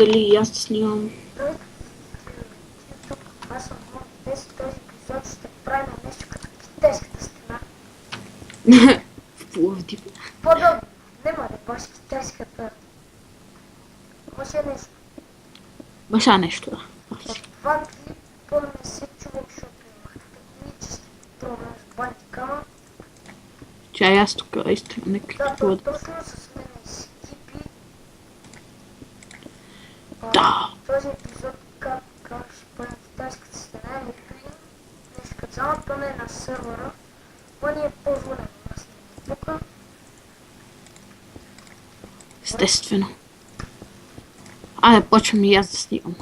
дали и аз да снимам. Аз съм много тези епизод ще правим нещо като китайската стена. В Пловдив. По-добре, нема да баш китайската. Може нещо. Баша нещо, да. От това клипа не се чувах, защото имах технически проблем с бандикама. Чай аз тук изтрим не Да, клипва. точно с мен скипи. Да. Този епизод как ще правим китайската стена или клин. Нещо като само то не е на сървъра. Това ни е по-зволено. Аз не тук. Естествено. Айде, почвам и аз да снимам.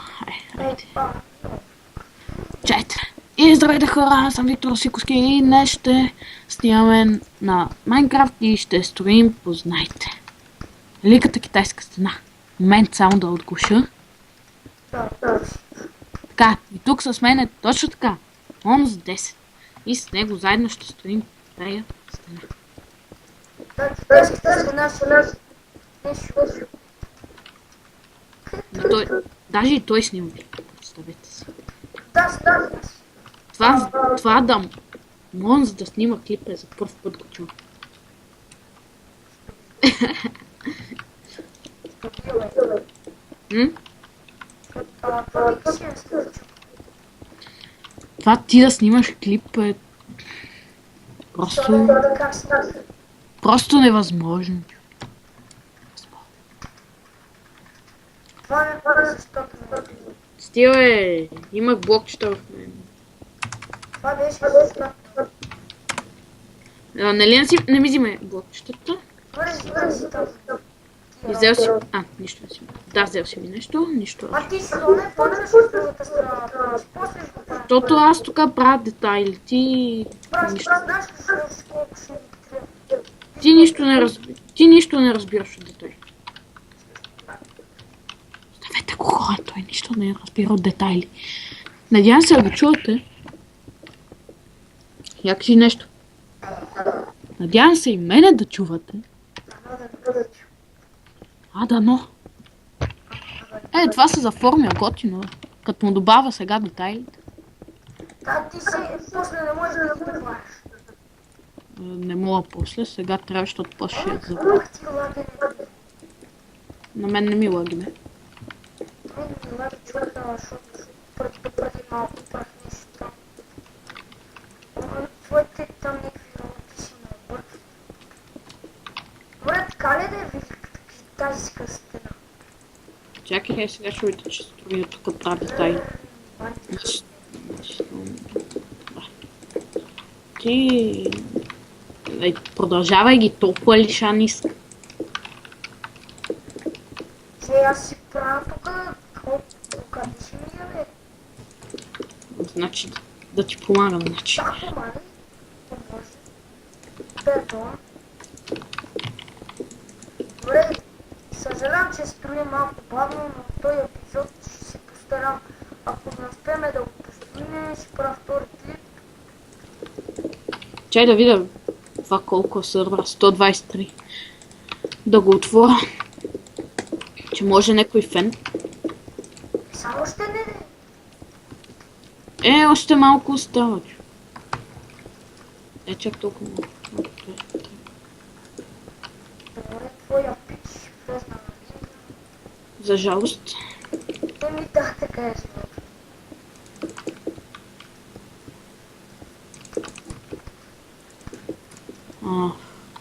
Айде. Чайте. И здравейте хора, аз съм Виктор Сикоски и днес ще снимаме на Майнкрафт и ще строим, познайте, великата китайска стена. Момент само да отглуша. Така, и тук с мен е точно така. Онз 10. И с него заедно ще строим тая стена. Даже и той снима. Представете си. Това да Монз да снима клипа е за първ път го чувам. Това ти да снимаш клип е просто невъзможно. Стил е, имах блокчета в мен. Това беше Нали не ми взима блокчетата? Взел си... нищо не си. Да, взел си ми нещо, нищо. ти си не почваш от другата страна. Защото аз тук правя детайли, ти... Ти нищо не разбираш от детайли. Оставете го хора, той нищо не разбира от детайли. Надявам се да го чувате. Як си нещо. Надявам се и мене да чувате. Дано. Това се заформя готино. Като му добавя сега детайлите. Ти си после не можеш да ги добавиш. Не мога после, сега трябва, защото после ще я забравя. На мен не ми лаги, бе. Преди малко прах нещо там. Твоите там някакви работи си ме объркват. Добре, така ли да е великата китайска стена? Чакай, сега ще видите, че строя тук правя детайли. Ти... продължавай ги, толкова лиша ниска. Аз си правя тук, къде ще ми яде? Значи, да ти помагам, значи. Да, помагай. Бетон. Добре, съжалявам, че строим малко бавно, но в този епизод ще се постарам. Ако не успеем да го построим, ще правя втори клип. Чай да видя това колко е сървър, 123. Да го отворя. Че може някой фен. Само ще не... Още малко остава. Чак толкова малко. Добре, твоя пич влезна на линия. За жалост. Да, така е живот.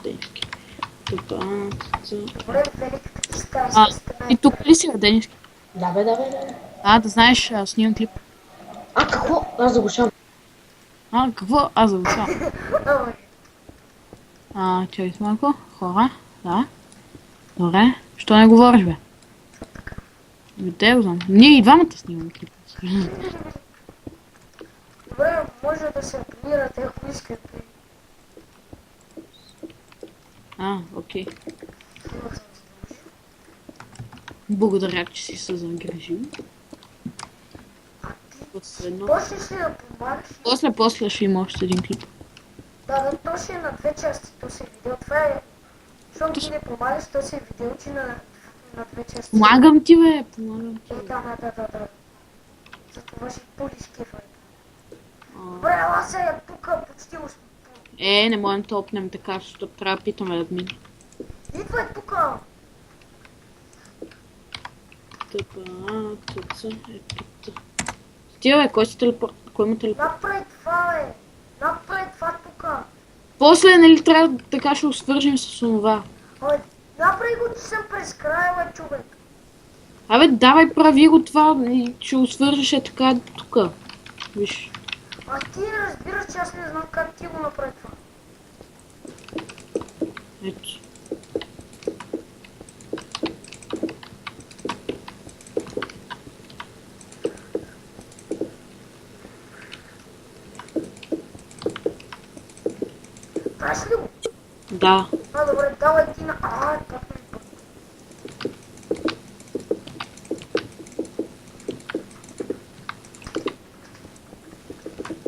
Денишки. Добре, великата китайска стена. И тук ли си, Денишки? Да бе. Да знаеш, снимам клип. Какво? Аз заглушавам. Какво? Аз заглушавам. Чакай малко. Хора. Да. Добре. Що не говориш, бе? Те го знам. Ние и двамата снимаме клип. Добре, може да се абонирате, ако искате. Окей. Благодаря, че си се загрижил. После ще да помагаш. После ще има още един клип. Да, то ще е на две части, то се видео. Това е... Щом ти не помагаш, то се видео, че на на две части. Помагам ти, бе, помагам ти. Да. За това ще пулиш кефа. А, Добре, ела се, тук почти успя. не можем да опнем така, защото трябва да питаме админ. Идвай тук! Така, тук са, тук. Стига, бе, кой си телепорт? Кой има телепорт? Направи това, бе! Направи това тук! После, нали, трябва така ще го свържим с онова. Абе, направи го, че съм през края, бе, човек. Абе, давай, прави го това и ще го свържеш е така тук. Виж. А ти не разбираш, че аз не знам как ти го направи това. Ето. Правиш ли го? Да. Добре, давай ти на... пак ми път.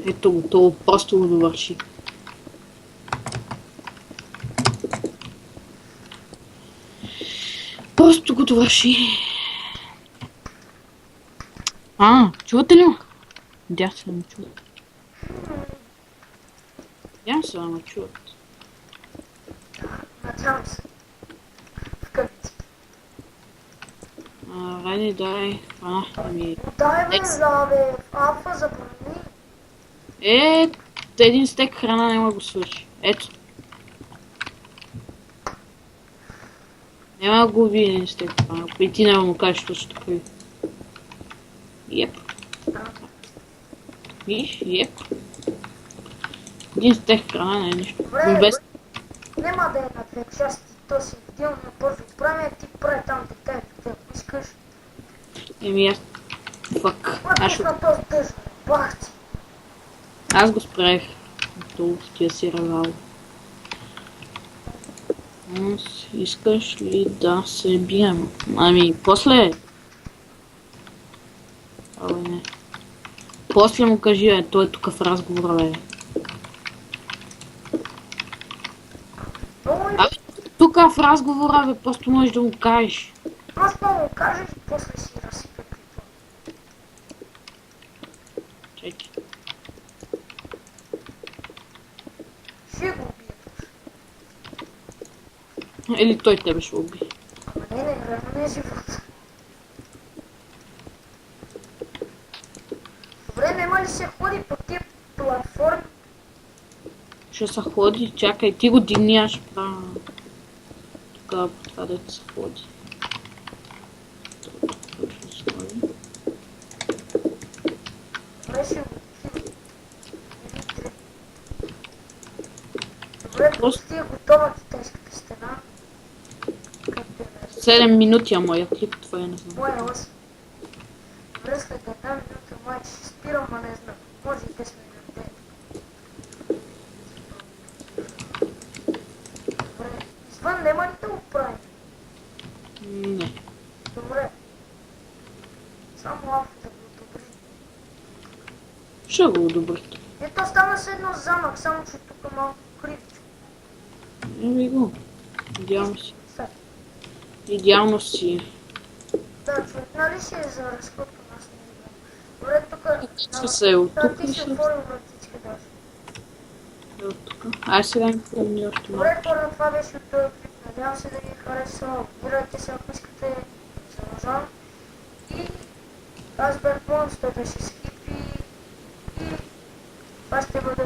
Ето го, то просто го довърши. Просто го довърши. Чувате ли? Надявам се да ме чуват. Надявам се да ме чуват. Надявам се. В къщи. Ради, дай. Ами... Дай бе, бе, алфа забрани. Един стек храна няма да го свърши. Ето. Няма да го уби един стек храна. И ти няма му кажеш точно така. Еп. Виж, еп. Един стек храна не е нищо. Добре, Без... няма да е на две части. То си видео на бързо правим, ти прави там детайли, ако искаш. Аз... Фак. Пътиш на този дъжд, бах ти. Аз го справих. Това ти си равал. Искаш ли да се бием? Ами, после... Абе, не. После му кажи, той е тук в разговора, бе. Тук в разговора, бе, просто можеш да му кажеш. Просто му кажеш и после си разсипе клипа. Чакай. Ще го убие. Или той тебе ще уби. Ама не, реално не е живот. Добре, нема ли се ходи по тия платформи? Ще се ходи, чакай, ти го дигни, аз ще правя. Тук, по това да се ходи. Добре, ще го хиби. Добре, почти е готова китайската стена. Как да е? 7 минути, ама я клип, това е не знам. Моя 8. Добре, след една минута май ще спирам, а не знам. Може и 10 минути. Добре, извън нема ли да го правим? Не. Добре. Само алфа да го одобри. Ще го одобрите. Ето стана с едно замък, само че тук е малко кривичко. Еми го. Идеално си. Сега. Идеално си. Да, човек, нали ще е за разходка, аз не знам. Добре, тук... Ще се е от Да, тук ти ли си ще? отворил вратичка даже. Е от тук. Ай сега ми помни още малко. Добре, хора, това беше от този клип. Надявам се да ви е харесал. Абонирайте се, ако искате да продължавам. И аз бях Монс, той беше Скипи. И това ще бъде